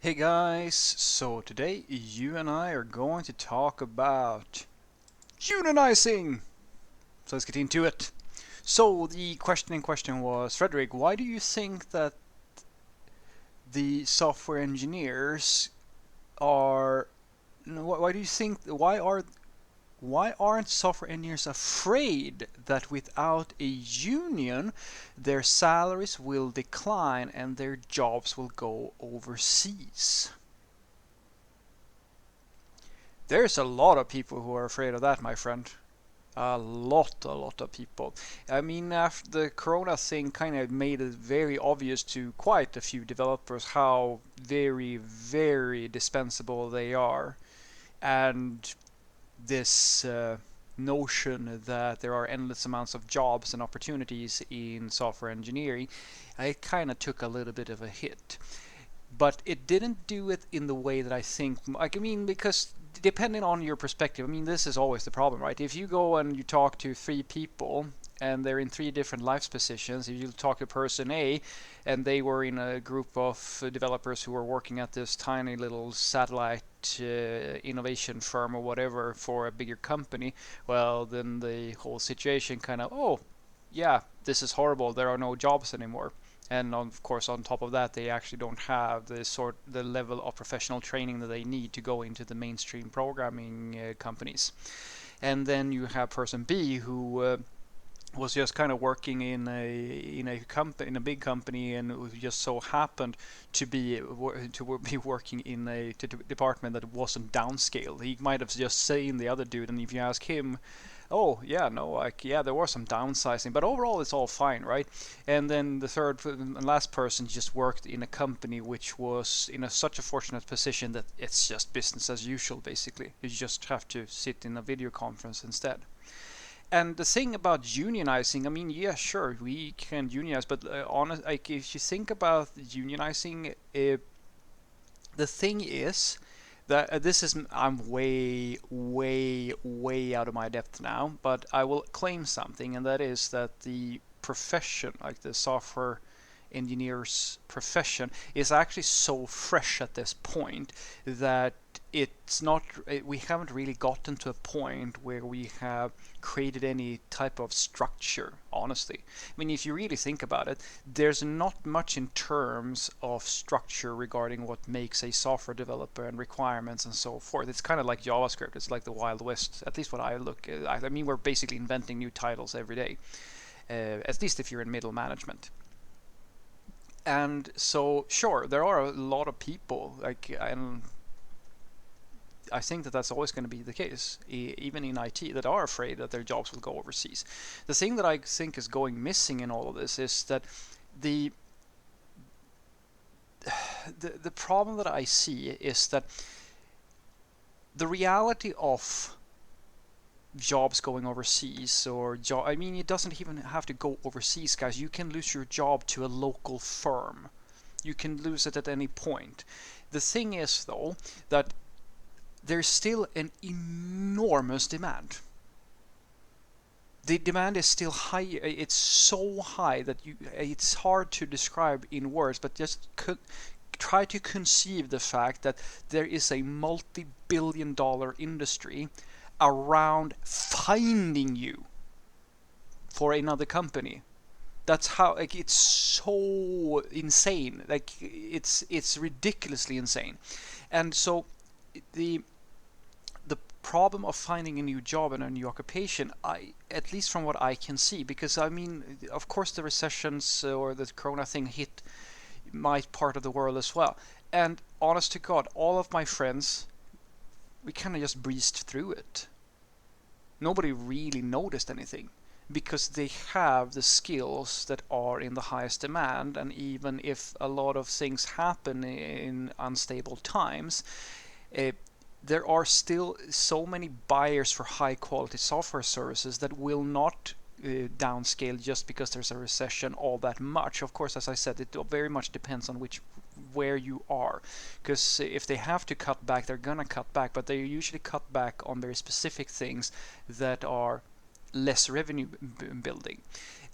Hey guys, so today you and I are going to talk about unionizing. So let's get into it. So the question in question was, Frederick, why do you think that the software engineers are why do you think why aren't software engineers afraid that without a union their salaries will decline and their jobs will go overseas? There's a lot of people who are afraid of that, my friend. A lot of people. I mean, after the Corona thing kind of made it very obvious to quite a few developers how very, very dispensable they are. And this notion that there are endless amounts of jobs and opportunities in software engineering, it kind of took a little bit of a hit, but it didn't do it in the way that I think. Like, I mean, because depending on your perspective, I mean, this is always the problem, right? If you go and you talk to three people and they're in three different life positions, if you talk to person A and they were in a group of developers who were working at this tiny little satellite innovation firm or whatever for a bigger company, well, then the whole situation kind of, oh, yeah, this is horrible. There are no jobs anymore. And of course, on top of that, they actually don't have the level of professional training that they need to go into the mainstream programming companies. And then you have person B who was just kind of working in a big company and who just so happened to be working in a department that wasn't downscaled. He might have just seen the other dude, and if you ask him, oh yeah, no, like yeah, there was some downsizing, but overall it's all fine, right? And then the third and last person just worked in a company which was in such a fortunate position that it's just business as usual. Basically, you just have to sit in a video conference instead. And the thing about unionizing, I mean, yeah, sure, we can unionize, but like if you think about unionizing, the thing is that this is I'm way, way, way out of my depth now, but I will claim something, and that is that the profession, like the software engineer's profession, is actually so fresh at this point that it's not we haven't really gotten to a point where we have created any type of structure, honestly. I mean, if you really think about it, there's not much in terms of structure regarding what makes a software developer and requirements and so forth. It's kind of like JavaScript. It's like the Wild West, at least what I look at. I mean, we're basically inventing new titles every day, at least if you're in middle management. And so, sure, there are a lot of people like, and I think that that's always going to be the case, even in IT, that are afraid that their jobs will go overseas. The thing that I think is going missing in all of this is that the the problem that I see is that the reality of jobs going overseas, or I mean, it doesn't even have to go overseas, guys. You can lose your job to a local firm. You can lose it at any point. The thing is, though, that there's still an enormous demand. The demand is still high. It's so high that it's hard to describe in words, but just try to conceive the fact that there is a multi-billion-dollar industry around finding you for another company. That's how, like, it's so insane. Like, it's ridiculously insane. And so the the problem of finding a new job and a new occupation, at least from what I can see, because I mean, of course, the recessions or the Corona thing hit my part of the world as well. And honest to God, all of my friends, we kind of just breezed through it. Nobody really noticed anything because they have the skills that are in the highest demand. And even if a lot of things happen in unstable times, uh, there are still so many buyers for high quality software services that will not downscale just because there's a recession all that much. Of course, as I said, it very much depends on where you are, because if they have to cut back, they're gonna cut back, but they usually cut back on very specific things that are less revenue building.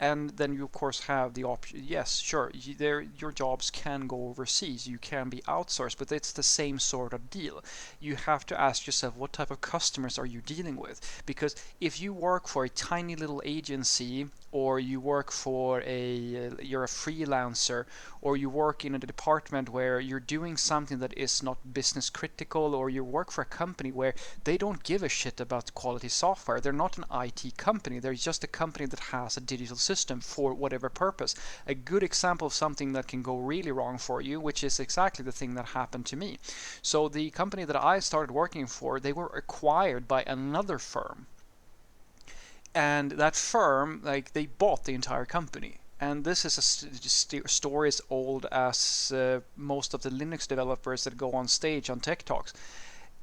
And then you of course have the option, yes, sure, your jobs can go overseas, you can be outsourced, but it's the same sort of deal. You have to ask yourself, what type of customers are you dealing with? Because if you work for a tiny little agency, or you work for you're a freelancer, or you work in a department where you're doing something that is not business critical, or you work for a company where they don't give a shit about quality software. They're not an IT company. They're just a company that has a digital system for whatever purpose. A good example of something that can go really wrong for you, which is exactly the thing that happened to me. So the company that I started working for, they were acquired by another firm. And that firm, like, they bought the entire company. And this is a story as old as most of the Linux developers that go on stage on Tech Talks.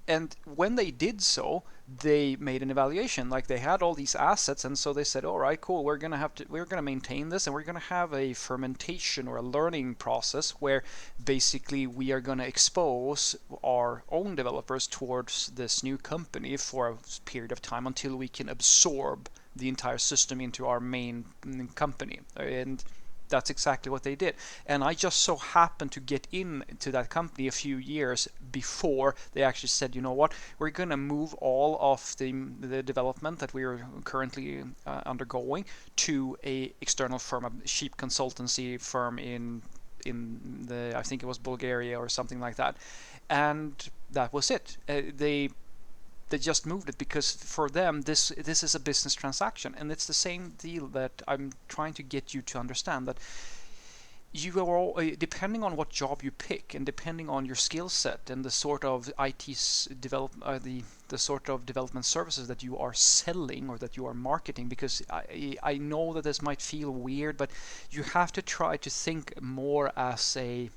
And when they did so, they made an evaluation. Like, they had all these assets, and so they said, all right, cool, we're gonna maintain this, and we're gonna have a fermentation or a learning process where basically we are gonna expose our own developers towards this new company for a period of time until we can absorb the entire system into our main company. And that's exactly what they did. And I just so happened to get into that company a few years before they actually said, you know what, we're going to move all of the development that we are currently undergoing to a external firm, a cheap consultancy firm in the, I think it was Bulgaria or something like that. And that was it. They just moved it because for them this is a business transaction. And it's the same deal that I'm trying to get you to understand, that you are all, depending on what job you pick and depending on your skill set and the sort of the sort of development services that you are selling or that you are marketing. Because I know that this might feel weird, but you have to try to think more as a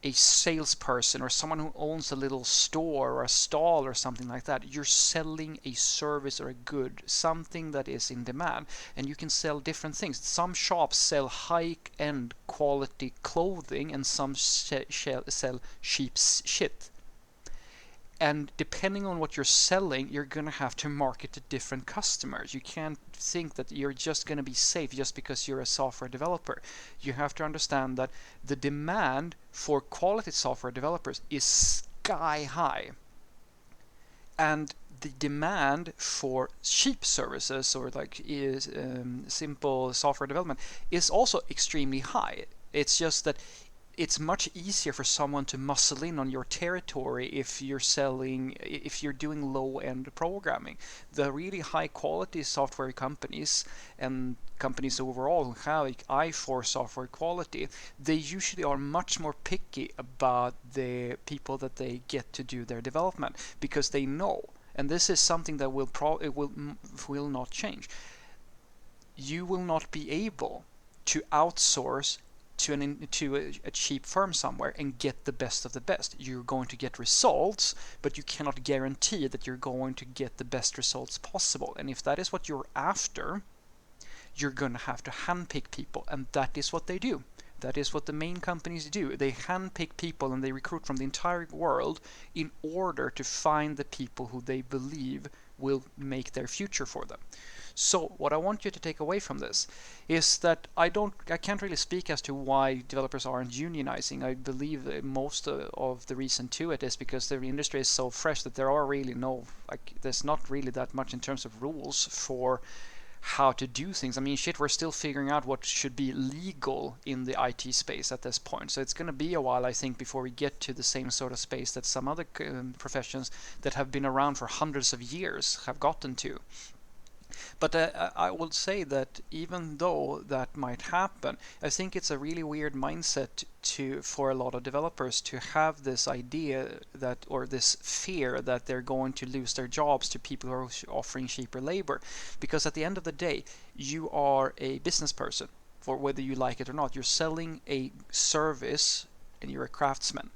salesperson or someone who owns a little store or a stall or something like that. You're selling a service or a good, something that is in demand, and you can sell different things. Some shops sell high-end quality clothing and some sell cheap shit. And depending on what you're selling, you're going to have to market to different customers. You can't think that you're just going to be safe just because you're a software developer. You have to understand that the demand for quality software developers is sky high. And the demand for cheap services or simple software development is also extremely high. It's just that it's much easier for someone to muscle in on your territory if you're doing low-end programming. The really high-quality software companies and companies overall who have like eye for software quality, they usually are much more picky about the people that they get to do their development, because they know, and this is something that will not change. You will not be able to outsource to a cheap firm somewhere and get the best of the best. You're going to get results, but you cannot guarantee that you're going to get the best results possible. And if that is what you're after, you're going to have to handpick people, and that is what they do. That is what the main companies do. They handpick people and they recruit from the entire world in order to find the people who they believe will make their future for them. So what I want you to take away from this is that I can't really speak as to why developers aren't unionizing. I believe that most of the reason to it is because the industry is so fresh that there are really there's not really that much in terms of rules for how to do things. I mean, shit, we're still figuring out what should be legal in the IT space at this point. So it's going to be a while, I think, before we get to the same sort of space that some other professions that have been around for hundreds of years have gotten to. But I will say that even though that might happen, I think it's a really weird mindset for a lot of developers to have this idea that, or this fear that they're going to lose their jobs to people who are offering cheaper labor. Because at the end of the day, you are a business person, for whether you like it or not. You're selling a service and you're a craftsman.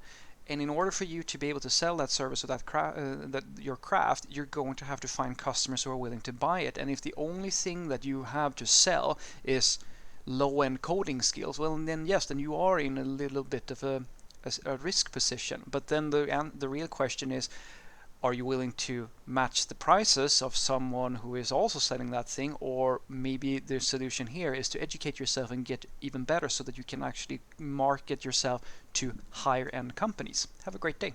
And in order for you to be able to sell that service or that your craft, you're going to have to find customers who are willing to buy it. And if the only thing that you have to sell is low-end coding skills, well, then yes, then you are in a little bit of a risk position. But then the real question is, Are you willing to match the prices of someone who is also selling that thing? Or maybe the solution here is to educate yourself and get even better so that you can actually market yourself to higher end companies. Have a great day.